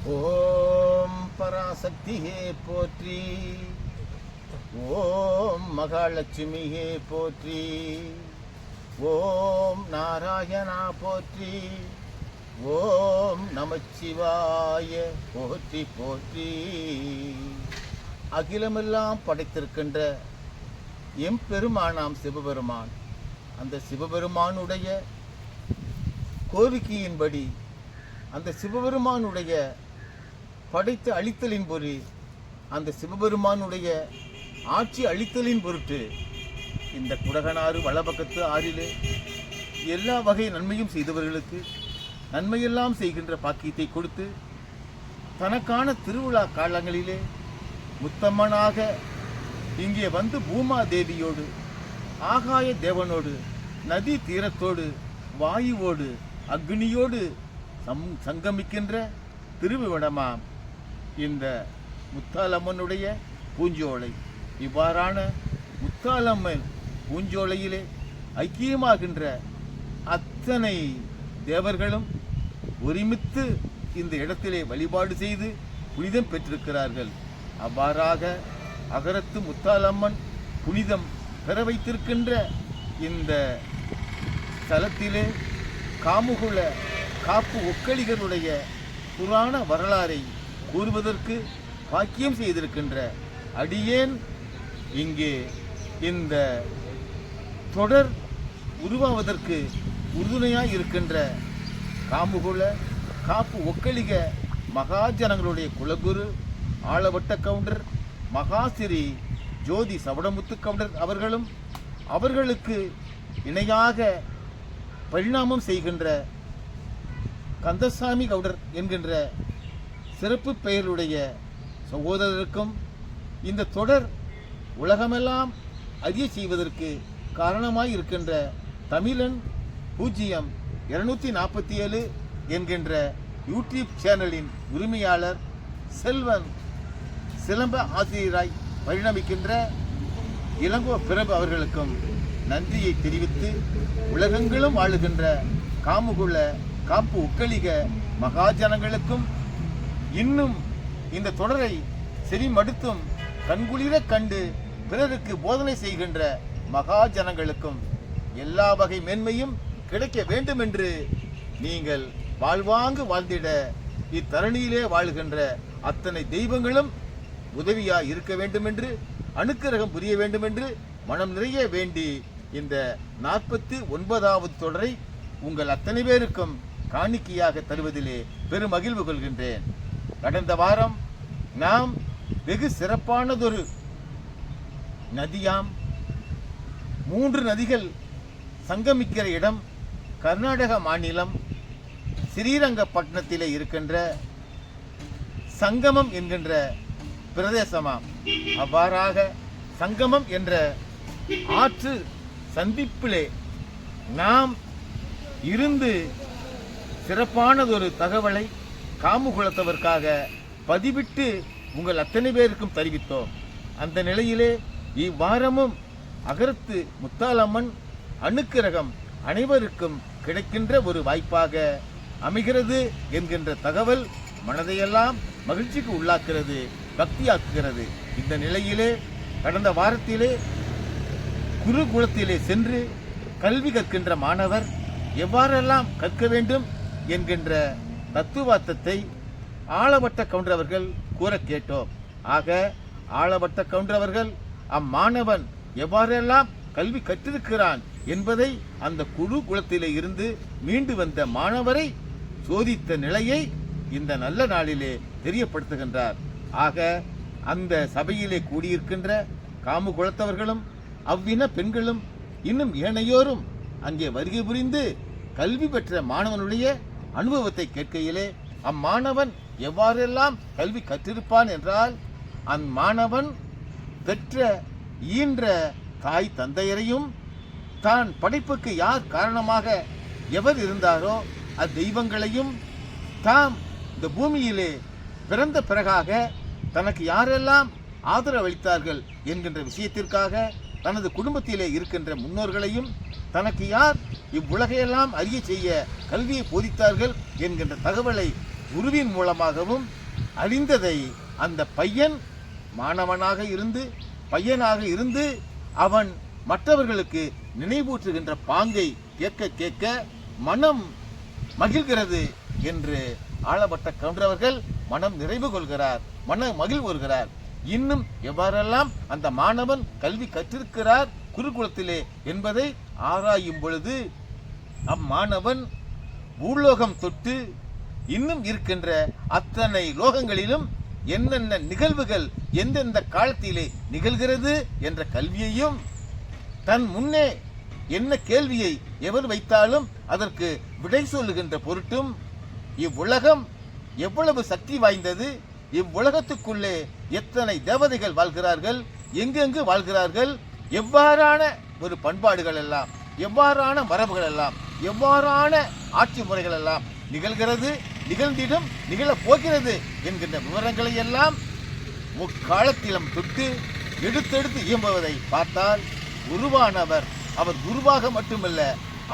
ஓம் பராசக்தியே போற்றி, ஓம் மகாலட்சுமியே போற்றி, ஓம் நாராயணா போற்றி, ஓம் நமச்சிவாய போற்றி போற்றி. அகிலமெல்லாம் படைத்திருக்கின்ற எம்பெருமானாம் சிவபெருமான், அந்த சிவபெருமானுடைய கோரிக்கையின்படி, அந்த சிவபெருமானுடைய படைத்து அழித்தலின் பொரு, அந்த சிவபெருமானுடைய ஆட்சி அழித்தலின் பொருட்டு இந்த குடகனாறு வலப்பக்கத்து ஆறிலே எல்லா வகை நன்மையும் செய்தவர்களுக்கு நன்மையெல்லாம் செய்கின்ற பாக்கியத்தை கொடுத்து, தனக்கான திருவிழா காலங்களிலே முத்தம்மனாக இங்கே வந்து பூமா தேவியோடு, ஆகாய தேவனோடு, நதி தீரத்தோடு, வாயுவோடு, அக்னியோடு சங்கமிக்கின்ற திருவிடமாம் இந்த முத்தாலம்மனுடைய பூஞ்சோலை. இவ்வாறான முத்தாலம்மன் பூஞ்சோலையிலே ஐக்கியமாகின்ற அத்தனை தேவர்களும் ஒருமித்து இந்த இடத்திலே வழிபாடு செய்து புனிதம் பெற்றிருக்கிறார்கள். அவ்வாறாக அகரத்து முத்தாலம்மன் புனிதம் பெற வைத்திருக்கின்ற இந்த ஸ்தலத்திலே காமுகுல காப்பு ஒக்கலிகருடைய புராண வரலாறை கூறுவதற்கு பாக்கியம் செய்திருக்கின்ற அடியேன் இங்கே இந்த தொடர் உருவாவதற்கு உறுதுணையாய் இருக்கின்ற காமுகுல காப்பு ஒக்கலிக மகாஜனங்களுடைய குலகுரு ஆளவட்ட கவுண்டர் மகாசிரி ஜோதி சவடமுத்து கவுண்டர் அவர்களும், அவர்களுக்கு இணையாக பரிணாமம் செய்கின்ற கந்தசாமி கவுடர் என்கின்ற சிறப்பு பெயருடைய சகோதரருக்கும் இந்த தொடர் உலகமெல்லாம் அறிய செய்வதற்கு காரணமாய் இருக்கின்ற தமிழன் 0247 என்கின்ற யூடியூப் சேனலின் உரிமையாளர் செல்வன் சிலம்ப ஆசிரியராய் பரிணமிக்கின்ற இளங்கோ பிரபு அவர்களுக்கும் நன்றியை தெரிவித்து, உலகெங்கிலும் வாழுகின்ற காமுகுல காப்பு உக்கலிக மகாஜனங்களுக்கும், இன்னும் இந்த தொடரை செவிமடுத்தும் கண்குளிர கண்டு பிறருக்கு போதனை செய்கின்ற மகாஜனங்களுக்கும் எல்லா வகை மேன்மையும் கிடைக்க வேண்டும் என்று நீங்கள் வாழ்வாங்கு வாழ்ந்திட இத்தரணியிலே வாழ்கின்ற அத்தனை தெய்வங்களும் உதவியாய் இருக்க வேண்டும் என்று, அனுக்கிரகம் புரிய வேண்டும் என்று மனம் நிறைய வேண்டி இந்த 49வது தொடரை உங்கள் அத்தனை பேருக்கும் காணிக்கையாக தருவதிலே பெருமகிழ்வு கொள்கின்றேன். கடந்த வாரம் நாம் வெகு சிறப்பானதொரு நதியாம் 3 நதிகள் சங்கமிக்கிற இடம் கர்நாடக மாநிலம் ஸ்ரீரங்கப்பட்டினத்திலே இருக்கின்ற சங்கமம் என்கின்ற பிரதேசமாம். அவ்வாறாக சங்கமம் என்ற ஆற்று சந்திப்பிலே நாம் இருந்து சிறப்பானதொரு தகவலை காமுகுலத்தவர்க்காக பதிவிட்டு உங்கள் அத்தனை பேருக்கும் தெரிவித்தோம். அந்த நிலையிலே இவ்வாரமும் அகரத்து முத்தாலம்மன் அனுக்கிரகம் அனைவருக்கும் கிடைக்கின்ற ஒரு வாய்ப்பாக அமைகிறது என்கின்ற தகவல் மனதையெல்லாம் மகிழ்ச்சிக்கு உள்ளாக்குகிறது, பக்தியாக்குகிறது. இந்த நிலையிலே கடந்த வாரத்திலே குருகுலத்திலே சென்று கல்வி கற்கின்ற மாணவர் எவ்வாறெல்லாம் கற்க வேண்டும் என்கின்ற தத்துவார்த்தத்தை ஆளவட்ட கவுண்டர் அவர்கள் கூற கேட்டோம். ஆக ஆளவட்ட கவுண்டர் அவர்கள் அம்மாணவன் எவ்வாறெல்லாம் கல்வி கற்றிருக்கிறான் என்பதை அந்த குருகுலத்திலே இருந்து மீண்டு வந்த மாணவரை சோதித்த நிலையை இந்த நல்ல நாளிலே தெரியப்படுத்துகின்றார். ஆக அந்த சபையிலே கூடியிருக்கின்ற காமுகுலத்தவர்களும் அவ்வின பெண்களும் இன்னும் ஏனையோரும் அங்கே வருகை புரிந்து கல்வி பெற்ற மாணவனுடைய அனுபவத்தை கேட்கையிலே அம்மாணவன் எவ்வாறெல்லாம் கல்வி கற்றிருப்பான் என்றால், அம்மாணவன் பெற்ற ஈன்ற தாய் தந்தையரையும் தான் படைப்புக்கு யார் காரணமாக எவர் இருந்தாரோ அத்தெய்வங்களையும் தாம் இந்த பூமியிலே பிறந்த பிறகாக தனக்கு யாரெல்லாம் ஆதரவளித்தார்கள் என்கின்ற விஷயத்திற்காக தனது குடும்பத்திலே இருக்கின்ற முன்னோர்களையும் தனக்கு யார் இவ்வுலகையெல்லாம் அறிய செய்ய கல்வியை போதித்தார்கள் என்கின்ற தகவலை குருவின் மூலமாகவும் அறிந்ததை அந்த பையன் மாணவனாக இருந்து பையனாக இருந்து அவன் மற்றவர்களுக்கு நினைவூற்றுகின்ற பாங்கை கேட்க கேட்க மனம் மகிழ்கிறது என்று ஆளப்பட்ட கவுண்டரவர்கள் மனம் நிறைவு கொள்கிறார், மன மகிழ்வுறுகிறார். இன்னும் எவ்வாறெல்லாம் அந்த மாணவன் கல்வி கற்றிருக்கிறார் குருகுலத்திலே என்பதை ஆராயும் பொழுது அம்மாணவன் பூலோகம் தொட்டு இன்னும் இருக்கின்ற அத்தனை லோகங்களிலும் என்னென்ன நிகழ்வுகள் எந்தெந்த காலத்திலே நிகழ்கிறது என்ற கல்வியையும் தன் முன்னே என்ன கேள்வியை எவர் வைத்தாலும் அதற்கு விடை சொல்லுகின்ற பொருட்டும் இவ்வுலகம் எவ்வளவு சக்தி வாய்ந்தது, இவ்வுலகத்துக்குள்ளே எத்தனை தேவதைகள் வாழ்கிறார்கள், எங்கெங்கு வாழ்கிறார்கள், எவ்வாறான ஒரு பண்பாடுகள் எல்லாம், எவ்வாறான மரபுகள் எல்லாம், எவ்வாறான ஆட்சி முறைகள் எல்லாம் நிகழ்கிறது, நிகழ்ந்திடும், நிகழப் போகிறது என்கின்ற விவரங்களை எல்லாம் முக்காலத்திலும் தொட்டு எடுத்தெடுத்து இயம்புவதை பார்த்தால் குருவானவர் அவர் குருவாக மட்டுமல்ல,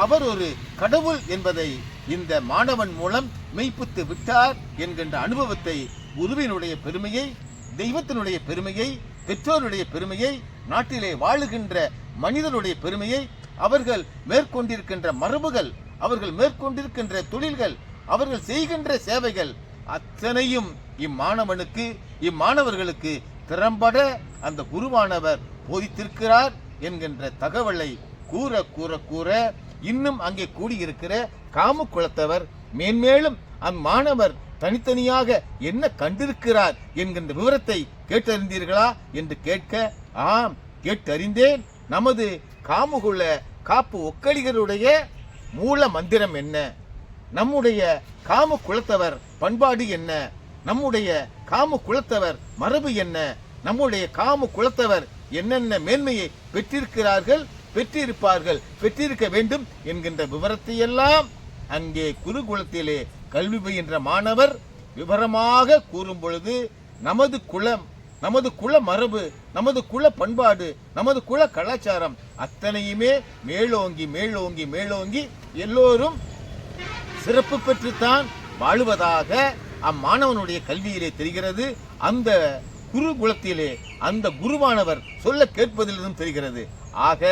அவர் ஒரு கடவுள் என்பதை இந்த மாணவன் மூலம் மெய்ப்பித்து விட்டார் என்கின்ற அனுபவத்தை, குருவினுடைய பெருமையை, தெய்வத்தினுடைய பெருமையை, பெற்றோருடைய பெருமையை, நாட்டிலே வாழுகின்ற மனிதனுடைய பெருமையை, அவர்கள் மேற்கொண்டிருக்கின்ற மரபுகள், அவர்கள் மேற்கொண்டிருக்கின்ற தொழில்கள், அவர்கள் செய்கின்ற சேவைகள் அத்தனையும் இம்மாணவனுக்கு இம்மாணவர்களுக்கு திறம்பட அந்த குருவானவர் போதித்திருக்கிறார் என்கின்ற தகவலை கூற கூற கூற இன்னும் அங்கே கூடியிருக்கிற காமு குலத்தவர் மேன்மேலும் அம்மாணவர் தனித்தனியாக என்ன கண்டிருக்கிறார் என்கின்ற விவரத்தை கேட்டறிந்தீர்களா என்று கேட்க, ஆம் கேட்டறிந்தேன். நமது காமுகுல காப்பு ஒக்கலிகருடைய மூல மந்திரம் என்ன, நம்முடைய காமு குலத்தவர் பண்பாடு என்ன, நம்முடைய காமு குலத்தவர் மரபு என்ன, நம்முடைய காமு குலத்தவர் என்னென்ன மேன்மையை பெற்றிருக்கிறார்கள், பெற்றிருப்பார்கள், பெற்றிருக்க வேண்டும் என்கின்ற விவரத்தை எல்லாம் அங்கே குருகுலத்திலே கல்வி பயின்ற மாணவர் விவரமாக கூறும் பொழுது நமது குலம், நமது குல மரபு, நமது குல பண்பாடு, நமது குல கலாச்சாரம் அத்தனையுமே மேலோங்கி மேலோங்கி மேலோங்கி எல்லோரும் சிறப்பு பெற்றுத்தான் வாழுவதாக அம்மாணவனுடைய கல்வியிலே தெரிகிறது. அந்த குருகுலத்திலே அந்த குருவானவர் சொல்ல கேட்பதிலிருந்தும் தெரிகிறது. ஆக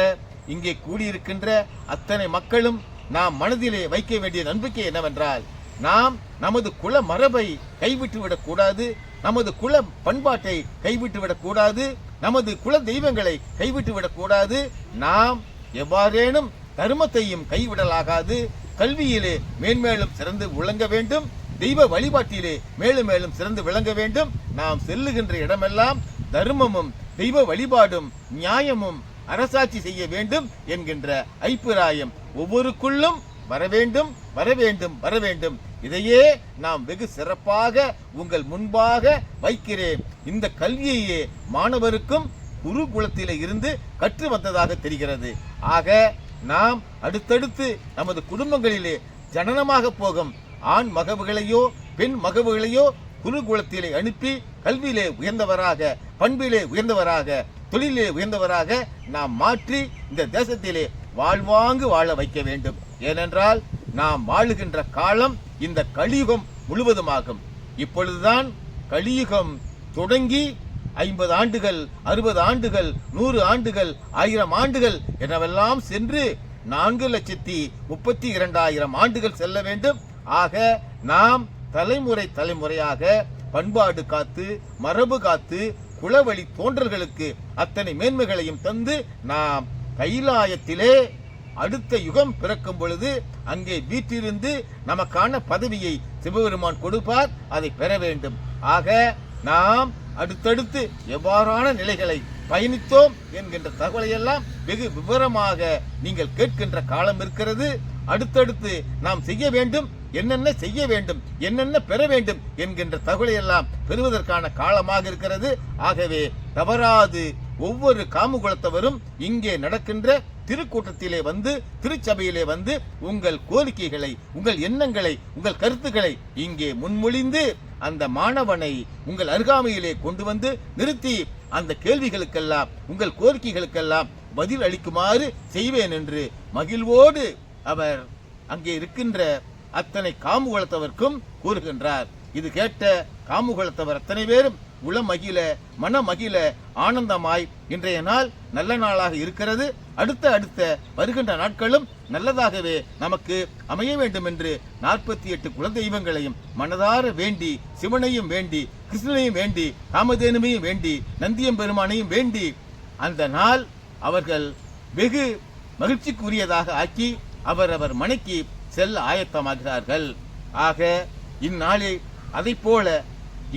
இங்கே கூடியிருக்கின்ற அத்தனை மக்களும் நாம் மனதிலே வைக்க வேண்டிய நம்பிக்கை என்னவென்றால், நாம் நமது குல மரபை கைவிட்டுவிடக் கூடாது, நமது குல பண்பாட்டை கைவிட்டுவிடக் கூடாது, நமது குல தெய்வங்களை கைவிட்டுவிடக் கூடாது. நாம் எவ்வாறேனும் தர்மத்தையும் கைவிடலாகாது. கல்வியிலே மேன்மேலும் சிறந்து விளங்க வேண்டும், தெய்வ வழிபாட்டிலே மேலும் மேலும் சிறந்து விளங்க வேண்டும். நாம் செல்லுகின்ற இடமெல்லாம் தர்மமும் தெய்வ வழிபாடும் நியாயமும் அரசாட்சி செய்ய வேண்டும் என்கின்ற அபிப்பிராயம் ஒவ்வொருக்குள்ளும் வரவேண்டும் வரவேண்டும் வரவேண்டும். இதையே நாம் வெகு சிறப்பாக உங்கள் முன்பாக வைக்கிறேன். இந்த கல்வியையே மாணவருக்கும் குருகுலத்திலே இருந்து கற்று வந்ததாக தெரிகிறது. ஆக நாம் அடுத்தடுத்து நமது குடும்பங்களிலே ஜனனமாக போகும் ஆண் மகவுகளையோ பெண் மகவுகளையோ குருகுலத்திலே அனுப்பி கல்வியிலே உயர்ந்தவராக, பண்பிலே உயர்ந்தவராக, தொழிலே உயர்ந்தவராக நாம் மாற்றி இந்த தேசத்திலே வாழ்வாங்கு வாழ வைக்க வேண்டும். ஏனென்றால் நாம் வாழுகின்ற காலம் இந்த கலியுகம் முழுவதுமாகும். இப்பொழுதுதான் கலியுகம் தொடங்கி 50 ஆண்டுகள், 60 ஆண்டுகள், 100 ஆண்டுகள், 1000 ஆண்டுகள் எனவெல்லாம் சென்று 4,32,000 ஆண்டுகள் செல்ல வேண்டும். ஆக நாம் தலைமுறை தலைமுறையாக பண்பாடு காத்து, மரபு காத்து, குலவழி தோன்றல்களுக்கு அத்தனை மேன்மைகளையும் தந்து நாம் கைலாயத்திலே அடுத்த யுகம் பிறக்கும் பொழுது அங்கே வீற்றிருந்து நமக்கான பதவியை சிவபெருமான் கொடுப்பார், அதை பெற வேண்டும். ஆக நாம் அடுத்தடுத்து எவ்வாறான நிலைகளை பயணித்தோம் என்கின்ற தகவலை எல்லாம் வெகு விவரமாக நீங்கள் கேட்கின்ற காலம் இருக்கிறது. அடுத்தடுத்து நாம் செய்ய வேண்டும், என்னென்ன செய்ய வேண்டும், என்னென்ன பெற வேண்டும் என்கின்ற தகவலை எல்லாம் பெறுவதற்கான காலமாக இருக்கிறது. ஆகவே தவறாது ஒவ்வொரு காமுகுலத்தவரும் இங்கே நடக்கின்ற திருக்கூட்டத்திலே வந்து, திருச்சபையிலே வந்து உங்கள் கோரிக்கைகளை, உங்கள் எண்ணங்களை, உங்கள் கருத்துக்களை இங்கே முன்மொழிந்து அந்த மாணவனை உங்கள் அருகாமையிலே கொண்டு வந்து நிறுத்தி அந்த கேள்விகளுக்கெல்லாம், உங்கள் கோரிக்கைகளுக்கெல்லாம் பதில் அளிக்குமாறு செய்வேன் என்று மகிழ்வோடு அவர் அங்கே இருக்கின்ற அத்தனை காமுகுலத்தவர்க்கும் கூறுகின்றார். இது கேட்ட காமுகுலத்தவர் அத்தனை பேரும் உளமகிழ மனமகிழ ஆனந்தமாய் இன்றைய நாள் நல்ல நாளாக இருக்கிறது, அடுத்த வருகின்ற நாட்களும் நல்லதாகவே நமக்கு அமைய வேண்டும் என்று 48 குலதெய்வங்களையும் மனதார வேண்டி, சிவனையும் வேண்டி, கிருஷ்ணனையும் வேண்டி, காமதேனுமையும் வேண்டி, நந்தியம் பெருமானையும் வேண்டி அந்த நாள் அவர்கள் வெகு மகிழ்ச்சிக்குரியதாக ஆக்கி அவரவர் மனைக்கு செல்ல ஆயத்தமாகிறார்கள். ஆக இந்நாளில் அதை போல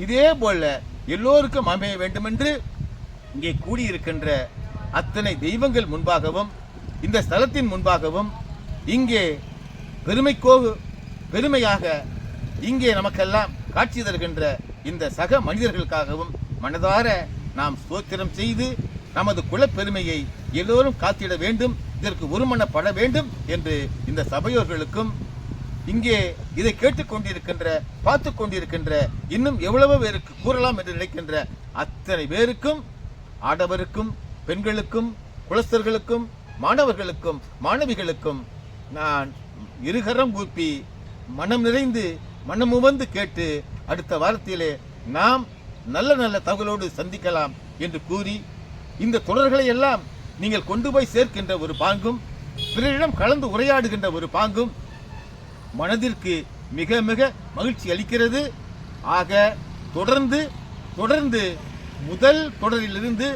இதே போல எல்லோருக்கும் அமைய வேண்டும் என்று இங்கே கூடியிருக்கின்ற அத்தனை தெய்வங்கள் முன்பாகவும் இந்த ஸ்தலத்தின் முன்பாகவும் இங்கே பெருமையாக இங்கே நமக்கெல்லாம் காட்சி தருகின்ற இந்த சக மனிதர்களுக்காகவும் மனதார நாம் ஸ்தோத்திரம் செய்து நமது குலப்பெருமையை எல்லோரும் காத்திட வேண்டும், இதற்கு ஒருமனப்பட வேண்டும் என்று இந்த சபையோர்களுக்கும் இங்கே இதை கேட்டுக்கொண்டிருக்கின்ற பார்த்து கொண்டிருக்கின்ற இன்னும் எவ்வளவு பேருக்கு கூறலாம் என்று நினைக்கின்ற அத்தனை பேருக்கும், ஆடவருக்கும் பெண்களுக்கும் குலஸ்தர்களுக்கும் மாணவர்களுக்கும் மாணவிகளுக்கும் நான் இருகரம் கூப்பி மனம் நிறைந்து மனமுவந்து கேட்டு அடுத்த வாரத்திலே நாம் நல்ல நல்ல தகவலோடு சந்திக்கலாம் என்று கூறி இந்த தொடர்களை எல்லாம் நீங்கள் கொண்டு போய் சேர்க்கின்ற ஒரு பாங்கும் பிறரிடம் கலந்து உரையாடுகின்ற ஒரு பாங்கும் மனதிற்கு மிக மிக மகிழ்ச்சி அளிக்கிறது. ஆக தொடர்ந்து முதல் தொடரிலிருந்து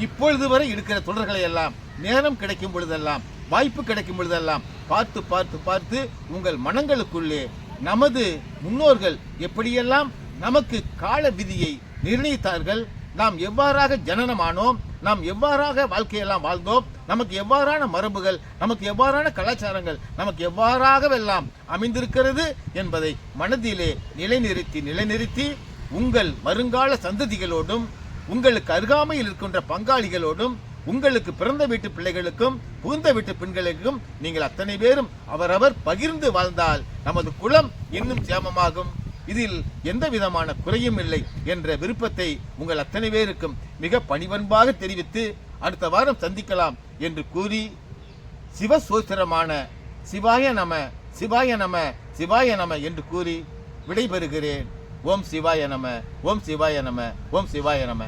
இப்பொழுது வரை இருக்கிற தொடர்களை எல்லாம் நேரம் கிடைக்கும் பொழுதெல்லாம் வாய்ப்பு கிடைக்கும் பொழுதெல்லாம் பார்த்து உங்கள் மனங்களுக்குள்ளே நமது முன்னோர்கள் எப்படியெல்லாம் நமக்கு கால விதியை நிர்ணயித்தார்கள், நாம் எவ்வாறாக ஜனனமானோம், நாம் எவ்வாறாக வாழ்க்கையெல்லாம் வாழ்ந்தோம், நமக்கு எவ்வாறான மரபுகள், நமக்கு எவ்வாறான கலாச்சாரங்கள், நமக்கு எவ்வாறாகவெல்லாம் அமைந்திருக்கிறது என்பதை மனதிலே நிலைநிறுத்தி உங்கள் வருங்கால சந்ததிகளோடும் உங்களுக்கு அருகாமையில் இருக்கின்ற பங்காளிகளோடும் உங்களுக்கு பிறந்த வீட்டு பிள்ளைகளுக்கும் புகுந்த வீட்டு பெண்களுக்கும் நீங்கள் அத்தனை பேரும் அவரவர் பகிர்ந்து வாழ்ந்தால் நமது குலம் இன்னும் சேமமாகும், இதில் எந்த விதமான குறையும் இல்லை என்ற விருப்பத்தை உங்கள் அத்தனை பேருக்கும் மிக பணிவன்பாக தெரிவித்து அடுத்த வாரம் சந்திக்கலாம் என்று கூறி சிவசோத்திரமான சிவாய நம சிவாய நம சிவாய நம என்று கூறி விடைபெறுகிறேன். ஓம் சிவாய நம, ஓம் சிவாய நம, ஓம் சிவாய நம.